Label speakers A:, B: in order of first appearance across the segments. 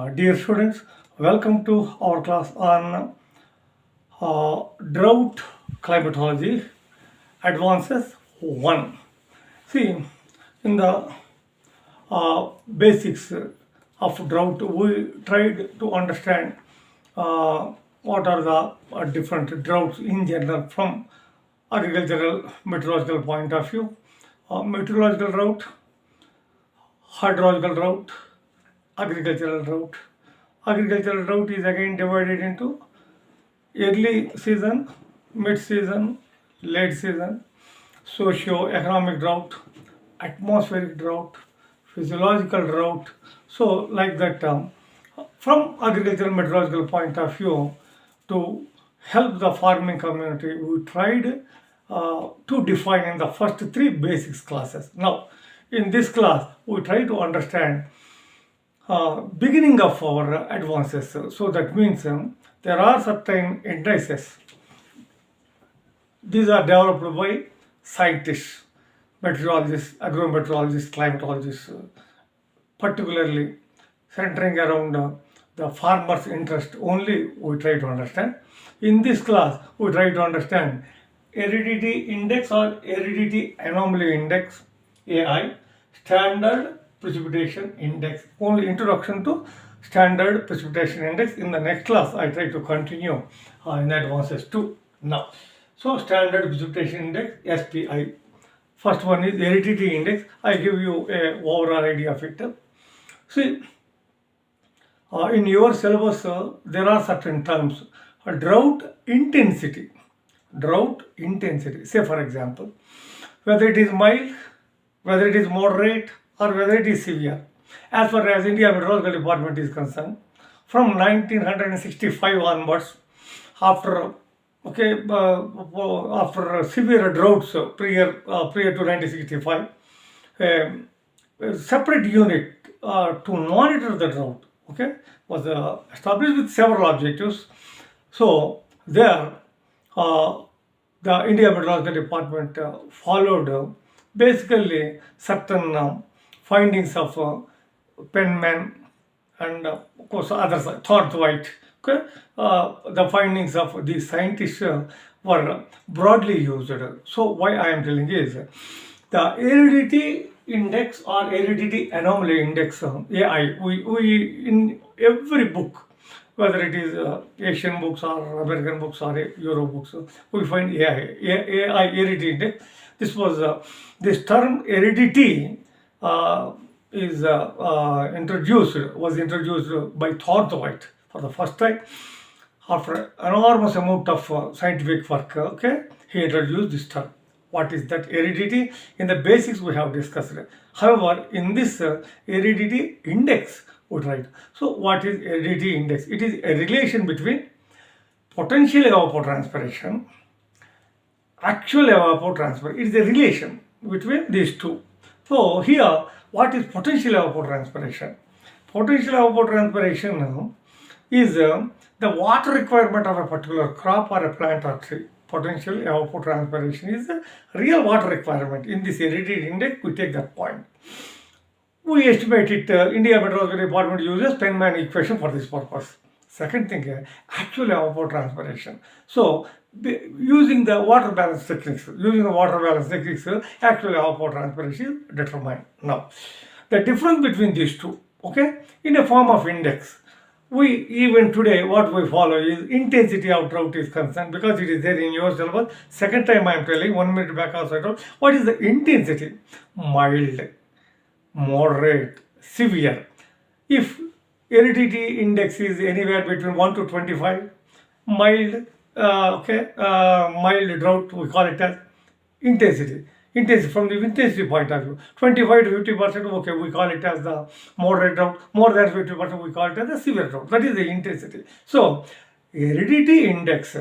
A: Dear students, welcome to our class on Drought Climatology Advances 1. See, in the basics of drought, we tried to understand what are the different droughts in general from agricultural meteorological point of view. Meteorological drought, hydrological drought, agricultural drought. Agricultural drought is again divided into early season, mid season, late season, socio-economic drought, atmospheric drought, physiological drought. So, like that, from agricultural meteorological point of view, to help the farming community, we tried to define in the first three basics classes. Now, in this class, we try to understand beginning of our advances. So that means there are certain indices. These are developed by scientists, meteorologists, agrometeorologists, climatologists, particularly centering around the farmer's interest only we try to understand. In this class, we try to understand LDT Index or LDT Anomaly Index, AI, Standard Precipitation Index. Only introduction to Standard Precipitation Index. In the next class, I try to continue in advances 2 now. So, Standard Precipitation Index, SPI. First one is LDT Index. I give you a overall idea of it. See, in your syllabus, there are certain terms. Drought intensity. Drought intensity. Say, for example, whether it is mild, whether it is moderate, or whether it is severe. As far as India Meteorological Department is concerned, from 1965 onwards, after after severe droughts prior to 1965, a separate unit to monitor the drought was established with several objectives. So there, the India Meteorological Department followed basically certain findings of Penman and of course others, Thornthwaite. The findings of these scientists were broadly used. So why I am telling is the LDT index or LDT anomaly index, AI, we in every book, whether it is Asian books or American books or Euro books, we find AI LDT index. This was this term LDT was introduced by Thornthwaite for the first time after enormous amount of scientific work. He introduced this term. What is that LDT? In the basics we have discussed. However, in this LDT index, we tried. So, what is LDT index? It is a relation between potential evapotranspiration, actual evapotranspiration. It is a relation between these two. So, here, what is potential evapotranspiration? Potential evapotranspiration is the water requirement of a particular crop or a plant or tree. Potential evapotranspiration is the real water requirement. In this LDT index, we take that point. We estimate it, India Meteorological Department uses Penman equation for this purpose. Second thing, actual evapotranspiration. So, using the water balance techniques, actual evapotranspiration is determined. Now, the difference between these two, in a form of index, we even today what we follow is intensity of drought is concerned because it is there in your syllabus. Second time I am telling, 1 minute back also I told, what is the intensity? Mild, moderate, severe. If LDT index is anywhere between 1 to 25, mild, mild drought, we call it as intensity. Intensity from the intensity point of view, 25 to 50%, we call it as the moderate drought. More than 50%, we call it as the severe drought. That is the intensity. So, LDT index,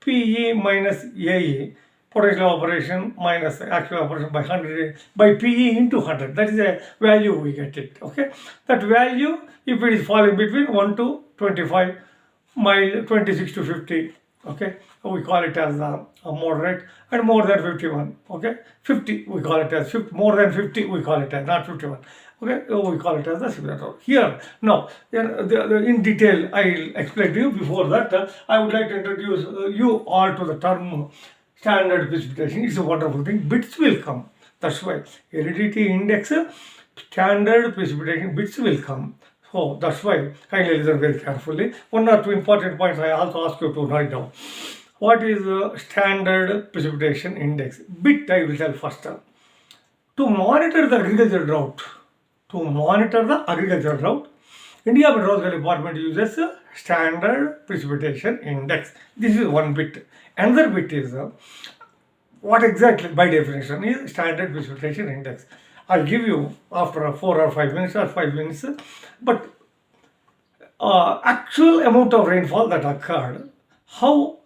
A: PE minus AE, potential operation minus actual operation by 100 by PE into 100. That is a value we get it. That value, if it is falling between 1 to 25, mild 26 to 50. We call it as a moderate, and more than 51. 50 we call it as 50, more than 50 we call it as not 51. Okay, we call it as the severe drought. Here, now, in detail, I'll explain to you. Before that, I would like to introduce you all to the term standard precipitation. It's a wonderful thing. Bits will come. That's why LDT Index, standard precipitation bits will come. So that's why kindly listen very carefully. One or two important points I also ask you to write down. What is standard precipitation index? Bit I will tell first. To monitor the agricultural drought, India Meteorological Department uses a standard precipitation index. This is one bit. Another bit is what exactly by definition is standard precipitation index. I'll give you after 4 or 5 minutes or 5 minutes, but actual amount of rainfall that occurred, how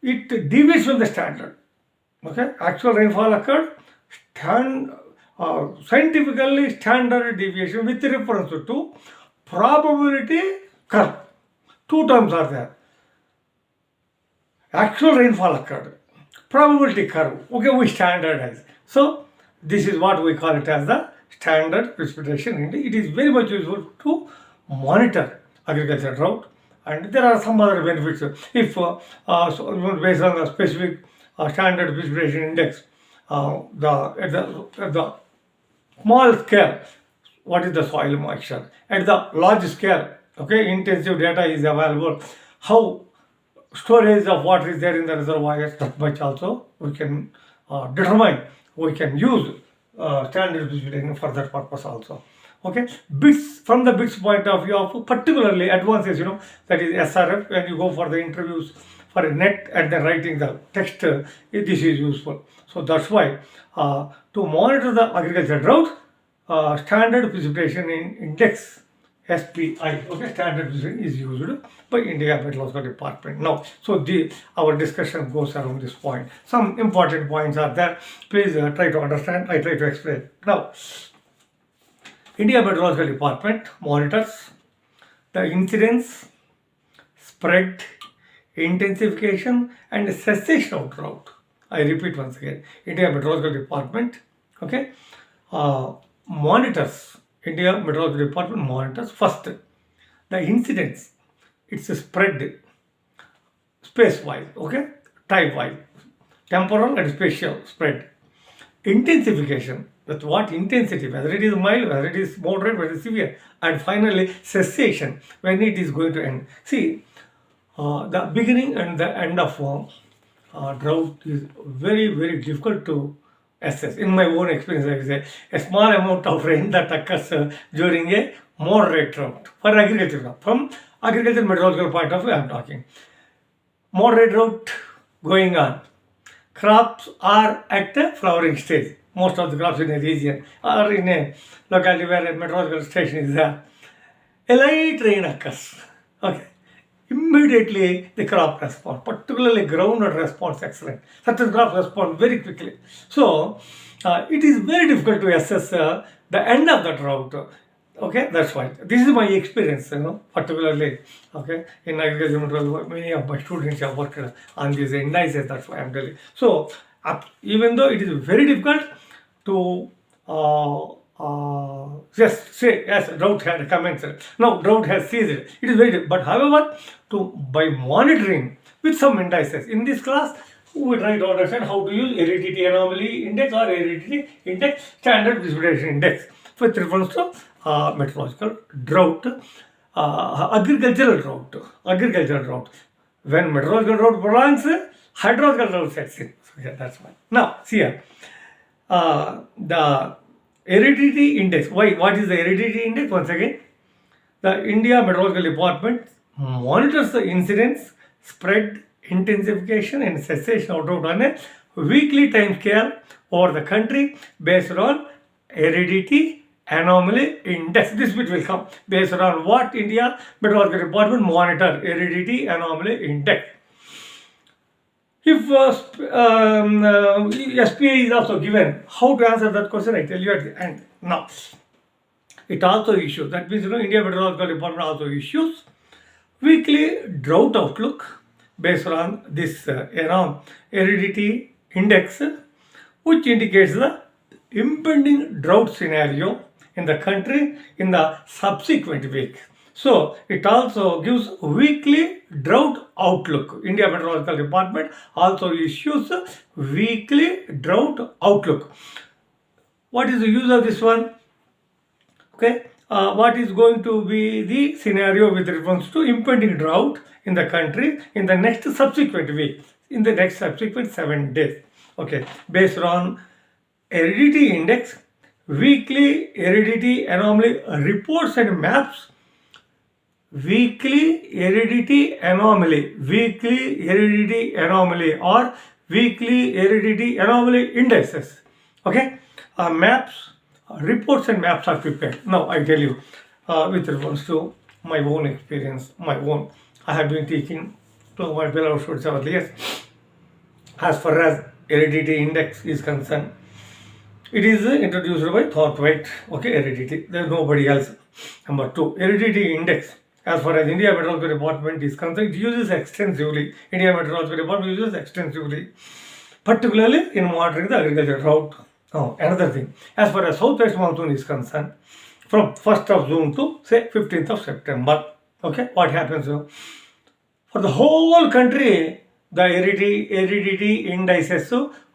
A: it deviates from the standard. Okay, actual rainfall occurred, scientifically standard deviation with reference to probability curve. Two terms are there. Actual rainfall occurred, probability curve. Okay, we standardize. So this is what we call it as the standard precipitation index. It is very much useful to monitor agricultural drought, and there are some other benefits. If based on the specific standard precipitation index, at the small scale, what is the soil moisture? At the large scale, okay, intensive data is available. How storage of water is there in the reservoirs, that much also we can determine. We can use standard precipitation for that purpose also. Okay, bits, from the bits point of view of particularly advances, that is SRF, when you go for the interviews for a net and then writing the text, this is useful. So that's why to monitor the agricultural drought, standard precipitation index, SPI, okay, standard precipitation is used by India Meteorological Department. Now, so our discussion goes around this point. Some important points are there. Please try to understand. I try to explain. Now, India Meteorological Department monitors the incidence, spread, intensification and cessation of drought. I repeat once again, India Meteorological Department, okay, monitors, India Meteorological Department monitors first the incidence, its spread, space-wise, okay, type-wise, temporal and spatial spread, intensification, with what intensity, whether it is mild, whether it is moderate, whether it is severe, and finally cessation, when it is going to end. See, the beginning and the end of drought is very, very difficult to assess. In my own experience, I will say a small amount of rain that occurs during a moderate drought for agriculture. From agricultural meteorological point of view, I am talking. Moderate drought going on. Crops are at a flowering stage. Most of the crops in a region or in a locality where a meteorological station is there. A light rain occurs. Okay. Immediately the crop responds, particularly groundnut responds excellent. Certain crops respond very quickly. So it is very difficult to assess the end of the drought. Okay, that's why. This is my experience, particularly, okay, in agriculture meteorology. Many of my students have worked on these indices, that's why I'm telling. So even though it is very difficult to just say, yes, drought had commenced. No, drought has ceased. It is very difficult. But however, by monitoring with some indices, in this class, we try to understand how to use LDT anomaly index or LDT index, standard precipitation index, with reference to meteorological drought, agricultural drought. When meteorological drought prolongs, hydrological drought sets in. Okay, that's why. Now, see here, the LDT index. Why? What is the LDT index? Once again, the India Meteorological Department monitors the incidence, spread, intensification and cessation of drought on a weekly time scale over the country based on LDT anomaly index. This bit will come based on what India Meteorological Department monitor, LDT anomaly index. If SPA is also given, how to answer that question, I tell you at the end. Now, it also issues, that means India Meteorological Department also issues weekly drought outlook based on this LDT index, which indicates the impending drought scenario in the country in the subsequent week. So it also gives weekly drought outlook. India Meteorological Department also issues weekly drought outlook. What is the use of this one? Okay, what is going to be the scenario with reference to impending drought in the country in the next subsequent week, in the next subsequent 7 days. Okay, based on aridity index, weekly aridity anomaly reports and maps, weekly aridity anomaly or weekly aridity anomaly indices. Okay, maps, reports and maps are prepared. Now I tell you, with reference to my own experience, I have been teaching to my fellow students over the years. As far as aridity index is concerned, it is introduced by Thorndike. Okay, aridity. There is nobody else. Number 2, aridity index. As far as India Meteorological Department is concerned, it uses extensively. India Meteorological Department uses extensively, particularly in monitoring the agricultural drought. Another thing, as far as southwest monsoon is concerned, from 1st of June to say 15th of September. Okay, what happens? For the whole country, the aridity indices,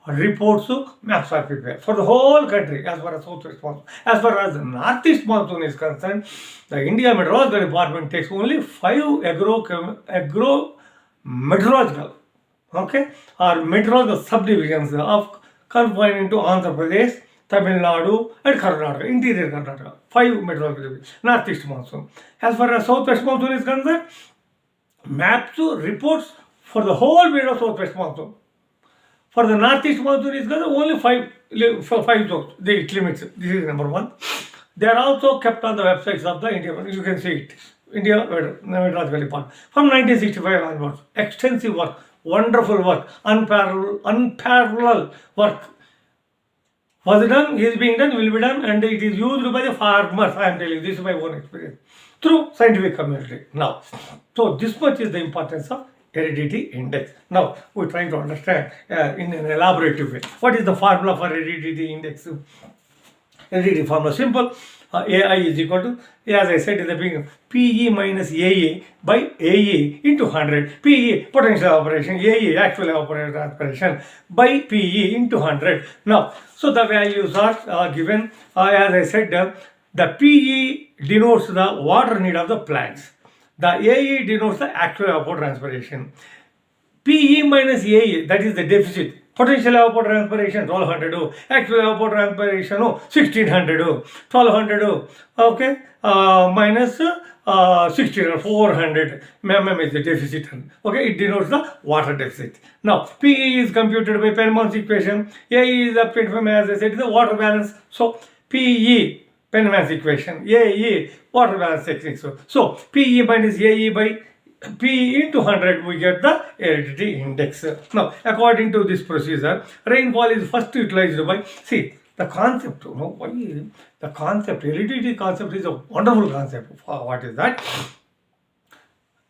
A: reports, maps are prepared for the whole country as far as southwest monsoon. As far as the northeast monsoon is concerned, the India Meteorological Department takes only 5 agrometeorological, okay, or meteorological subdivisions of confined to Andhra Pradesh, Tamil Nadu and Karnataka, interior Karnataka. 5 meteorological divisions, northeast monsoon. As far as southwest monsoon is concerned, maps, reports for the whole period of southwest monsoon. For the northeast monsoon is concerned, only 5 zones, it limits. This is number 1. They are also kept on the websites of the India, you can see it, India Meteorological Department. From 1965 onwards, extensive work, wonderful work, unparalleled work was done, is being done, will be done, and it is used by the farmers. I am telling you, this is my own experience through scientific community. Now, so this much is the importance of aridity index. Now we are trying to understand in an elaborative way. What is the formula for aridity index? Aridity formula simple. AI is equal to, as I said in the beginning, PE minus AE by AE into 100. PE, potential evaporation, AE, actual evaporation by PE into 100. Now, so the values are given. As I said, the PE denotes the water need of the plants. The AE denotes the actual evapotranspiration. PE minus AE, that is the deficit. Potential evapotranspiration 1200, actual evapotranspiration 1600, 1200, okay, minus 1600, 400 mm is the deficit. Okay, it denotes the water deficit. Now, PE is computed by Penman's equation. AE is obtained from, as I said, the water balance. So, PE, Penman's equation, AE, water balance technique. So, PE minus AE by P into 100, we get the aridity index. Now, according to this procedure, rainfall is first utilized by, see, the concept, the concept, aridity concept is a wonderful concept. What is that?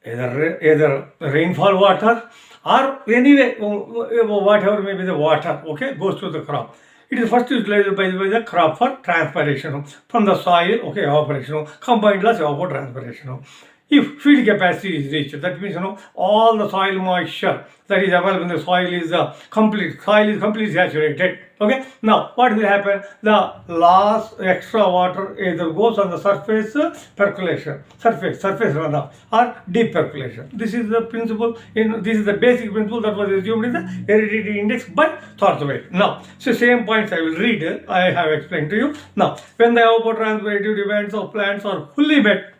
A: Either rainfall water or anyway, whatever may be the water, okay, goes to the crop. It is first utilized by the crop for transpiration from the soil, okay, evaporation, combined loss, evapotranspiration. If field capacity is reached, that means all the soil moisture that is available in the soil is completely saturated. Okay. Now, what will happen? The loss extra water either goes on the surface percolation, surface runoff, or deep percolation. This is the principle. This is the basic principle that was assumed in the aridity index by Thorndike. Now, so same points I will read. I have explained to you. Now, when the evapotranspirative demands of plants are fully met,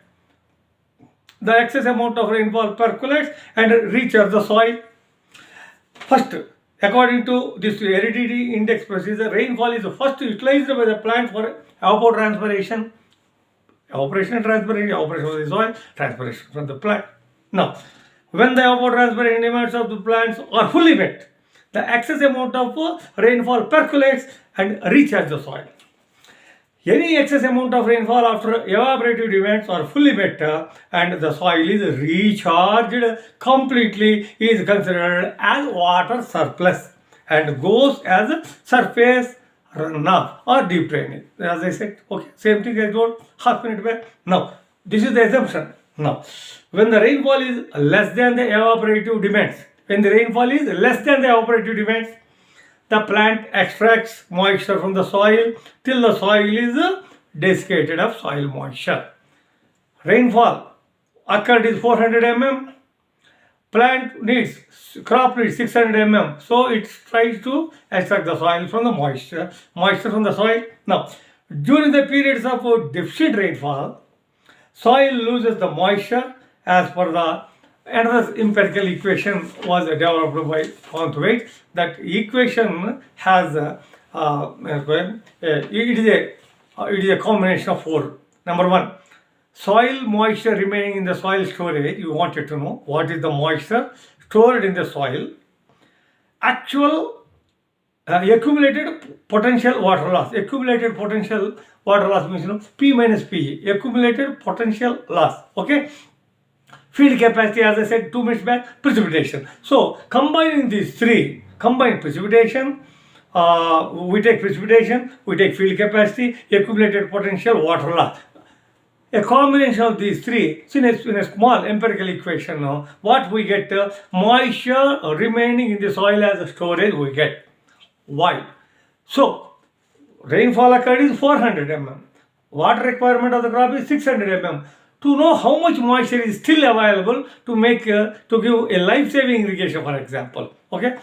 A: the excess amount of rainfall percolates and reaches the soil. First, according to this aridity index procedure, rainfall is first utilized by the plant for evapotranspiration. Evaporation and transpiration, evaporation of the soil, transpiration from the plant. Now, when the evapotranspiration demands of the plants are fully met, the excess amount of rainfall percolates and reaches the soil. Any excess amount of rainfall after evaporative demands are fully met and the soil is recharged completely is considered as water surplus and goes as surface runoff or deep drainage. As I said, okay, same thing I told half minute back. Now, this is the assumption. Now, when the rainfall is less than the evaporative demands, when the rainfall is less than the evaporative demands, the plant extracts moisture from the soil till the soil is desiccated of soil moisture. Rainfall occurred is 400 mm. Crop needs 600 mm. So it tries to extract the soil from the moisture from the soil. Now, during the periods of deficient rainfall, soil loses the moisture as per the another empirical equation was developed by Thornthwaite. That equation has it is a combination of four. Number one, soil moisture remaining in the soil storage. You wanted to know what is the moisture stored in the soil. Actual accumulated potential water loss. Accumulated potential water loss means P minus P. Accumulated potential loss. Okay. Field capacity, as I said 2 minutes back. Precipitation. So combining these three, combine precipitation. We take precipitation. We take field capacity. Accumulated potential water loss. A combination of these three, in a small empirical equation, what we get, moisture remaining in the soil as a storage we get. Why? So, rainfall occurred is 400 mm. Water requirement of the crop is 600 mm. To know how much moisture is still available to make to give a life-saving irrigation, for example. Okay,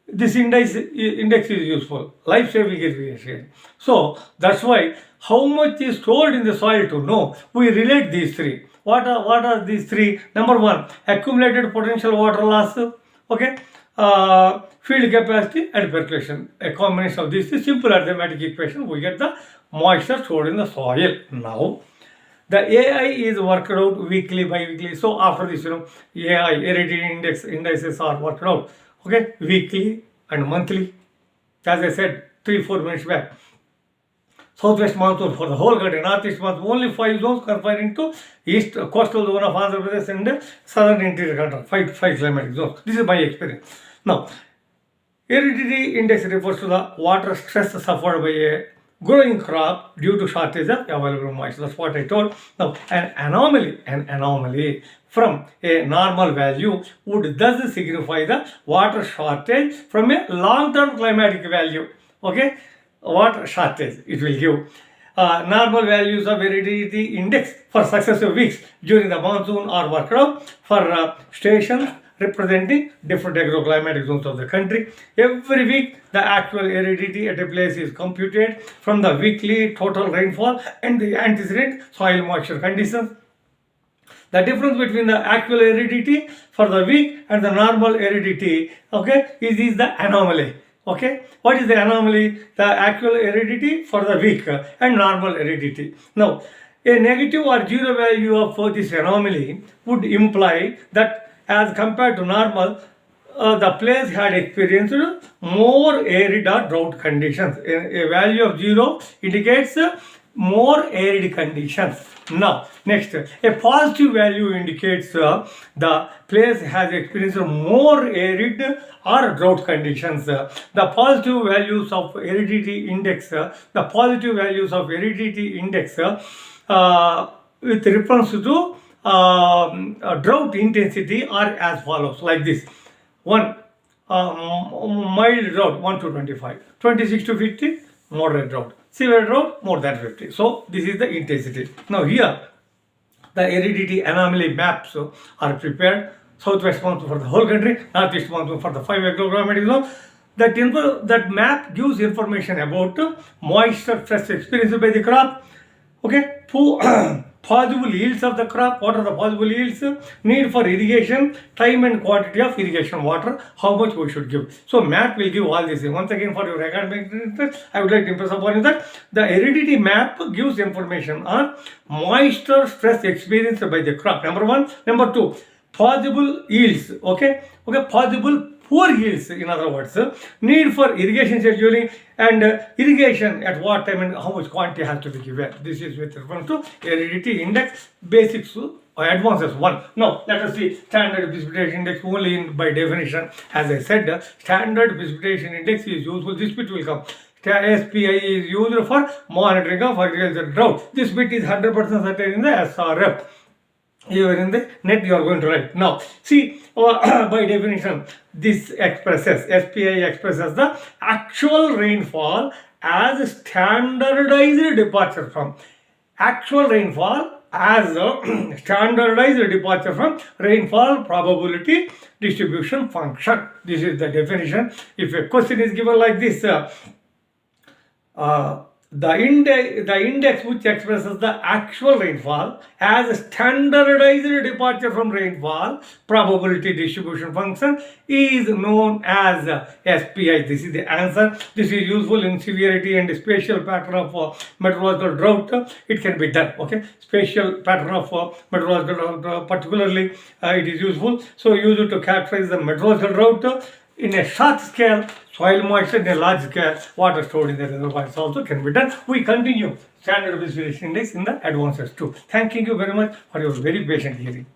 A: this index is useful, life-saving irrigation. So that's why how much is stored in the soil to know, we relate these three. What are these three? Number one, accumulated potential water loss. Okay, field capacity and percolation. A combination of these three simple arithmetic equation, we get the moisture stored in the soil. Now, the AI is worked out weekly, bi-weekly. So after this, AI, LDT indices are worked out. Okay, weekly and monthly. As I said 3-4 minutes back. Southwest monsoon for the whole country, northeast monsoon, only 5 zones confining to east coastal zone of Andhra Pradesh and southern interior country. 5 climatic zones. This is my experience. Now, LDT index refers to the water stress suffered by a growing crop due to shortage of available moisture. That's what I told. Now, an anomaly from a normal value would thus signify the water shortage from a long-term climatic value. Okay, water shortage it will give. Normal values of LDT index for successive weeks during the monsoon are worked out for stations representing different agroclimatic zones of the country. Every week, the actual LDT at a place is computed from the weekly total rainfall and the antecedent soil moisture conditions. The difference between the actual LDT for the week and the normal LDT, okay, is the anomaly. Okay, what is the anomaly? The actual LDT for the week and normal LDT. Now, a negative or zero value of this anomaly would imply that as compared to normal, the place had experienced more arid or drought conditions. A value of 0 indicates more arid conditions. Now, next, a positive value indicates the place has experienced more arid or drought conditions. The positive values of aridity index, with reference to drought intensity are as follows, like this. 1, mild drought 1 to 25, 26 to 50, moderate drought, severe drought more than 50. So this is the intensity. Now here the aridity anomaly maps are prepared. Southwest monsoon for the whole country, northeast monsoon for the 5 agroclimatic zones. That map gives information about moisture stress experienced by the crop. Okay, possible yields of the crop. What are the possible yields? Need for irrigation, time and quantity of irrigation water, how much we should give. So map will give all this. Once again, for your academic interest, I would like to impress upon you that the aridity map gives information on moisture stress experienced by the crop. Number 1. Number 2, possible yields. Okay, possible poor yields, in other words, need for irrigation scheduling and irrigation at what time and how much quantity has to be given. This is with reference to LDT index, basics or advances 1. Now, let us see standard precipitation index only by definition. As I said, standard precipitation index is useful. This bit will come. SPI is used for monitoring of agriculture drought. This bit is 100% certain in the SRF. Here in the net you are going to write. Now, see, by definition, this expresses, SPI expresses the actual rainfall as standardized departure from. Actual rainfall as a standardized departure from rainfall probability distribution function. This is the definition. If a question is given like this, the index which expresses the actual rainfall as a standardized departure from rainfall probability distribution function is known as SPI. This is the answer. This is useful in severity and spatial pattern of meteorological drought. It can be done. Okay, spatial pattern of meteorological drought, particularly it is useful. So use it to characterize the meteorological drought. In a short scale, soil moisture; in a large scale, water stored in the reservoirs also can be done. We continue standard precipitation index in the advances too. Thanking you very much for your very patient hearing.